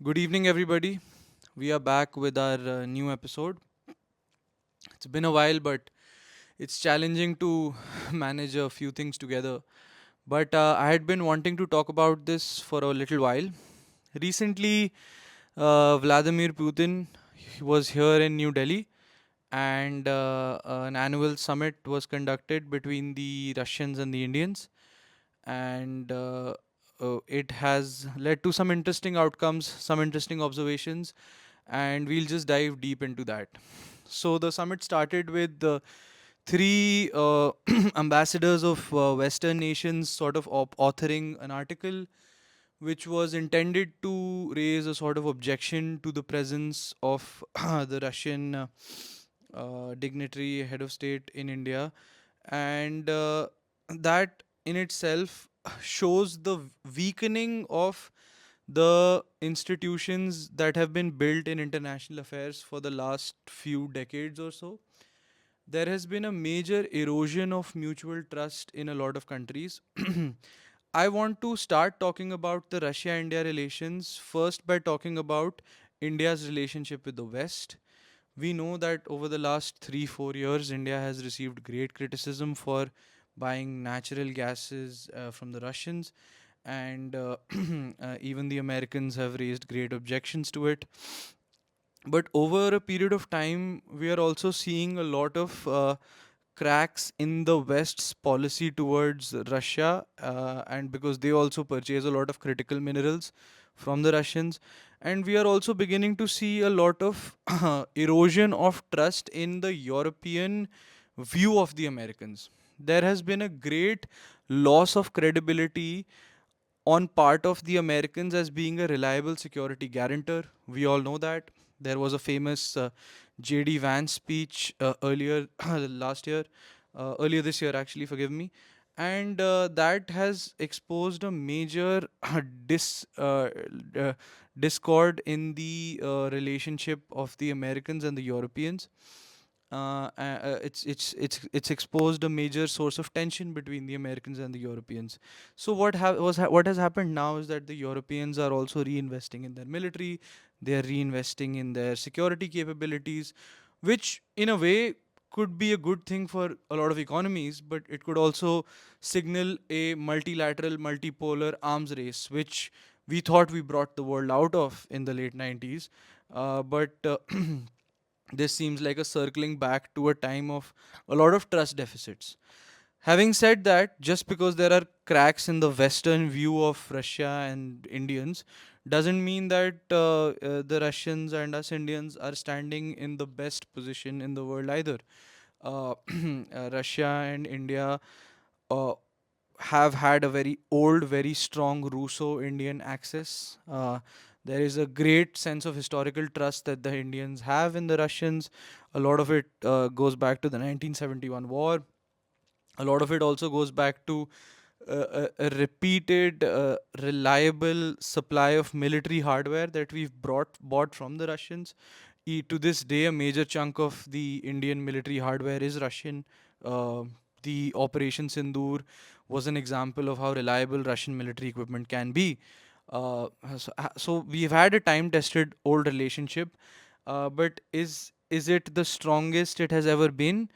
Good evening, everybody. We are back with our new episode. It's been a while, but it's challenging to manage a few things together. But I had been wanting to talk about this for a little while. Recently, Vladimir Putin was here in New Delhi, and an annual summit was conducted between the Russians and the Indians. And it has led to some interesting outcomes, some interesting observations, and we'll just dive deep into that. So the summit started with the three ambassadors of Western nations sort of authoring an article which was intended to raise a sort of objection to the presence of the Russian dignitary head of state in India, and that in itself shows the weakening of the institutions that have been built in international affairs for the last few decades or so. There has been a major erosion of mutual trust in a lot of countries. I want to start talking about the Russia India relations first by talking about India's relationship with the West. We know that over the last 3 4 years, India has received great criticism for buying natural gases from the Russians, and even the Americans have raised great objections to it. But over a period of time, we are also seeing a lot of cracks in the West's policy towards Russia, and because they also purchase a lot of critical minerals from the Russians. And we are also beginning to see a lot of erosion of trust in the European view of the Americans. There has been a great loss of credibility on part of the Americans as being a reliable security guarantor. We all know that. There was a famous J.D. Vance speech earlier last year, earlier this year, actually, forgive me. And that has exposed a major uh, discord in the relationship of the Americans and the Europeans. It's exposed a major source of tension between the Americans and the Europeans. So what has happened now is that the Europeans are also reinvesting in their military, they are reinvesting in their security capabilities, which in a way could be a good thing for a lot of economies, but it could also signal a multilateral, multipolar arms race, which we thought we brought the world out of in the late 90s. But this seems like a circling back to a time of a lot of trust deficits. Having said that, just because there are cracks in the Western view of Russia and Indians doesn't mean that the Russians and us Indians are standing in the best position in the world either. Russia and India uh, have had a very old, very strong Russo-Indian axis. There is a great sense of historical trust that the Indians have in the Russians. A lot of it goes back to the 1971 war. A lot of it also goes back to a repeated, reliable supply of military hardware that we've bought from the Russians. To this day, a major chunk of the Indian military hardware is Russian. Uh, the Operation Sindoor was an example of how reliable Russian military equipment can be. So we've had a time-tested old relationship, but is it the strongest it has ever been?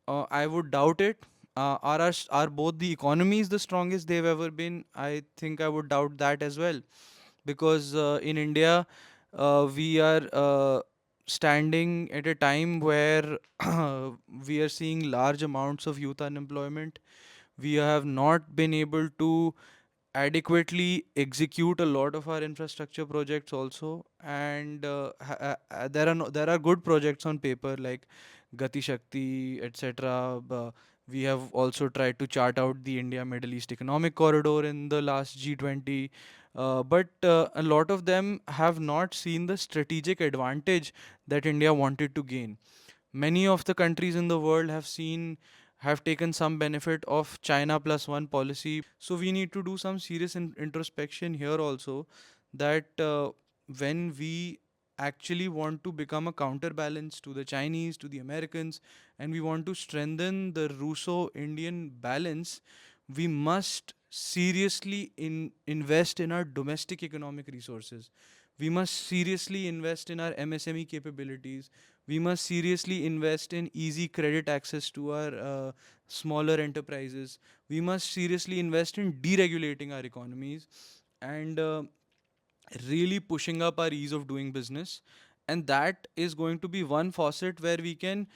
I would doubt it. Are both the economies the strongest they've ever been? I think I would doubt that as well, because in India, we are standing at a time where we are seeing large amounts of youth unemployment. We have not been able to adequately execute a lot of our infrastructure projects also, and there are good projects on paper like Gati Shakti, etc. We have also tried to chart out the India Middle East economic corridor in the last G20, but a lot of them have not seen the strategic advantage that India wanted to gain. Many of the countries in the world have taken some benefit of China plus one policy. So we need to do some serious introspection here also, that when we actually want to become a counterbalance to the Chinese, to the Americans, and we want to strengthen the Russo-Indian balance, we must seriously invest in our domestic economic resources. We must seriously invest in our MSME capabilities. We must seriously invest in easy credit access to our smaller enterprises. We must seriously invest in deregulating our economies and really pushing up our ease of doing business. And that is going to be one faucet where we can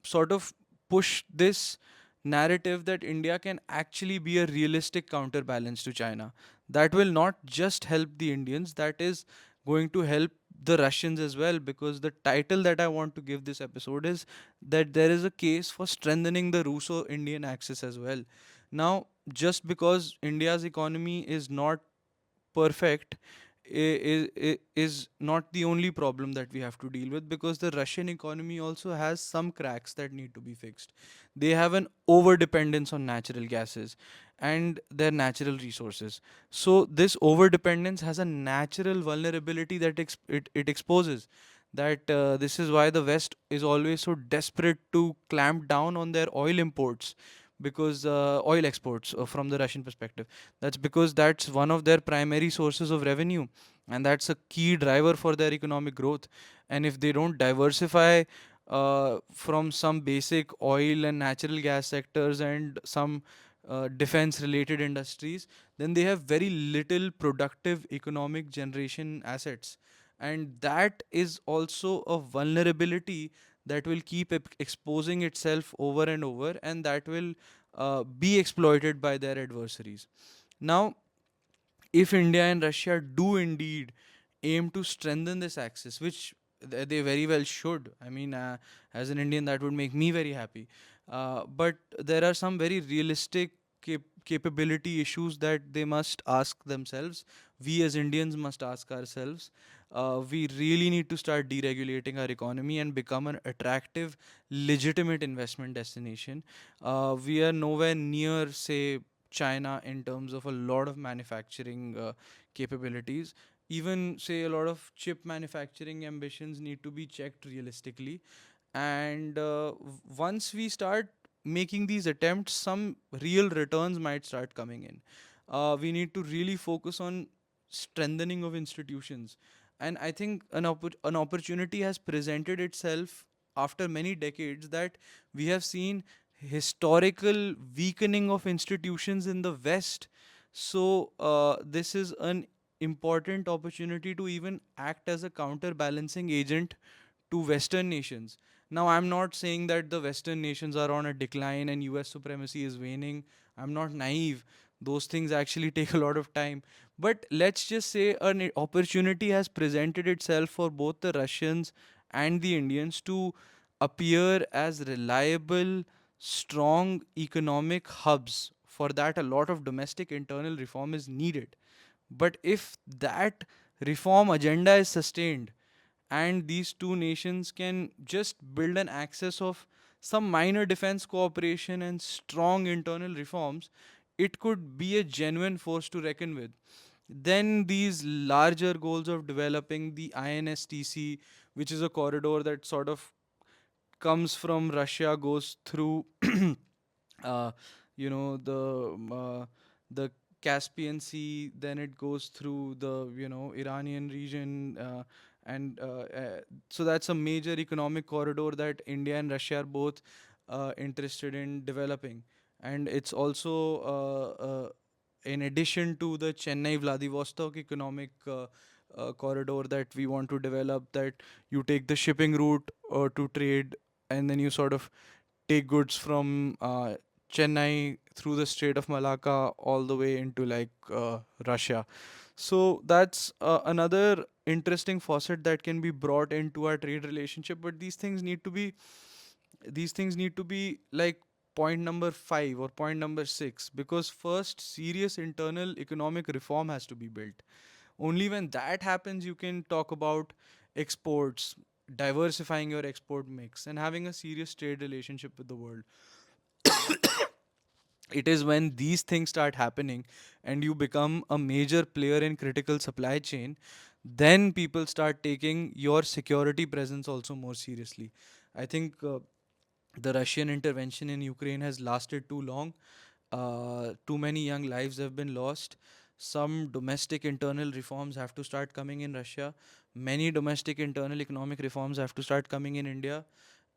sort of push this narrative that India can actually be a realistic counterbalance to China. That will not just help the Indians, that is going to help the Russians as well, because the title that I want to give this episode is that there is a case for strengthening the Russo-Indian Axis as well. Now, just because India's economy is not perfect is not the only problem that we have to deal with, because the Russian economy also has some cracks that need to be fixed. They have an over dependence on natural gases and their natural resources. So this over dependence has a natural vulnerability that it exposes. That this is why the West is always so desperate to clamp down on their oil imports, because oil exports from the Russian perspective. That's because that's one of their primary sources of revenue, and that's a key driver for their economic growth. And if they don't diversify from some basic oil and natural gas sectors and some defense related industries, then they have very little productive economic generation assets. And that is also a vulnerability that will keep exposing itself over and over, and that will be exploited by their adversaries. Now, if India and Russia do indeed aim to strengthen this axis, which they very well should, I mean, as an Indian, that would make me very happy. But there are some very realistic capability issues that they must ask themselves. We as Indians must ask ourselves. We really need to start deregulating our economy and become an attractive, legitimate investment destination. We are nowhere near, say, China in terms of a lot of manufacturing capabilities. Even, say, a lot of chip manufacturing ambitions need to be checked realistically. And once we start making these attempts, some real returns might start coming in. We need to really focus on strengthening of institutions. And I think an opportunity has presented itself after many decades, that we have seen historical weakening of institutions in the West. So, this is an important opportunity to even act as a counterbalancing agent to Western nations. Now, I'm not saying that the Western nations are on a decline and US supremacy is waning. I'm not naive. Those things actually take a lot of time. But let's just say an opportunity has presented itself for both the Russians and the Indians to appear as reliable, strong economic hubs. For that, a lot of domestic internal reform is needed. But if that reform agenda is sustained, and these two nations can just build an axis of some minor defense cooperation and strong internal reforms, it could be a genuine force to reckon with. Then these larger goals of developing the INSTC, which is a corridor that sort of comes from Russia, goes through uh, the Caspian Sea, then it goes through the Iranian region, and so that's a major economic corridor that India and Russia are both interested in developing, and it's also in addition to the Chennai Vladivostok economic corridor that we want to develop, that you take the shipping route to trade, and then you sort of take goods from Chennai through the Strait of Malacca all the way into like Russia. So that's another interesting facet that can be brought into our trade relationship. But these things need to be like point number 5 or point number 6, because first serious internal economic reform has to be built. Only when that happens, you can talk about exports, diversifying your export mix, and having a serious trade relationship with the world. It is when these things start happening and you become a major player in critical supply chain, then people start taking your security presence also more seriously. I think the Russian intervention in Ukraine has lasted too long. Too many young lives have been lost. Some domestic internal reforms have to start coming in Russia. Many domestic internal economic reforms have to start coming in India.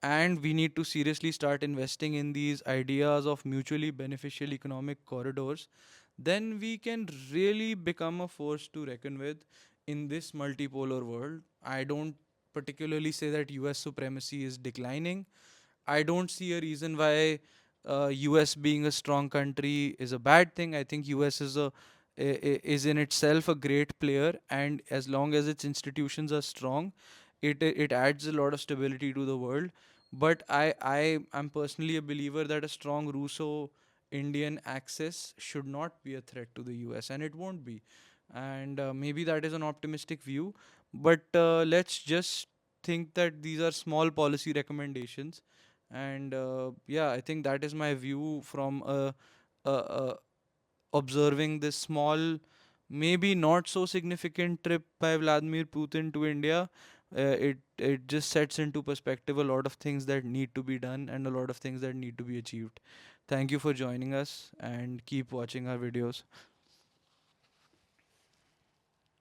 And we need to seriously start investing in these ideas of mutually beneficial economic corridors. Then we can really become a force to reckon with in this multipolar world. I don't particularly say that US supremacy is declining. I don't see a reason why US being a strong country is a bad thing. I think US is in itself a great player, and as long as its institutions are strong, it adds a lot of stability to the world. But I am personally a believer that a strong Russo-Indian axis should not be a threat to the US, and it won't be. And maybe that is an optimistic view, but let's just think that these are small policy recommendations. And yeah, I think that is my view from a observing this small, maybe not so significant trip by Vladimir Putin to India. It just sets into perspective a lot of things that need to be done and a lot of things that need to be achieved. Thank you for joining us and keep watching our videos.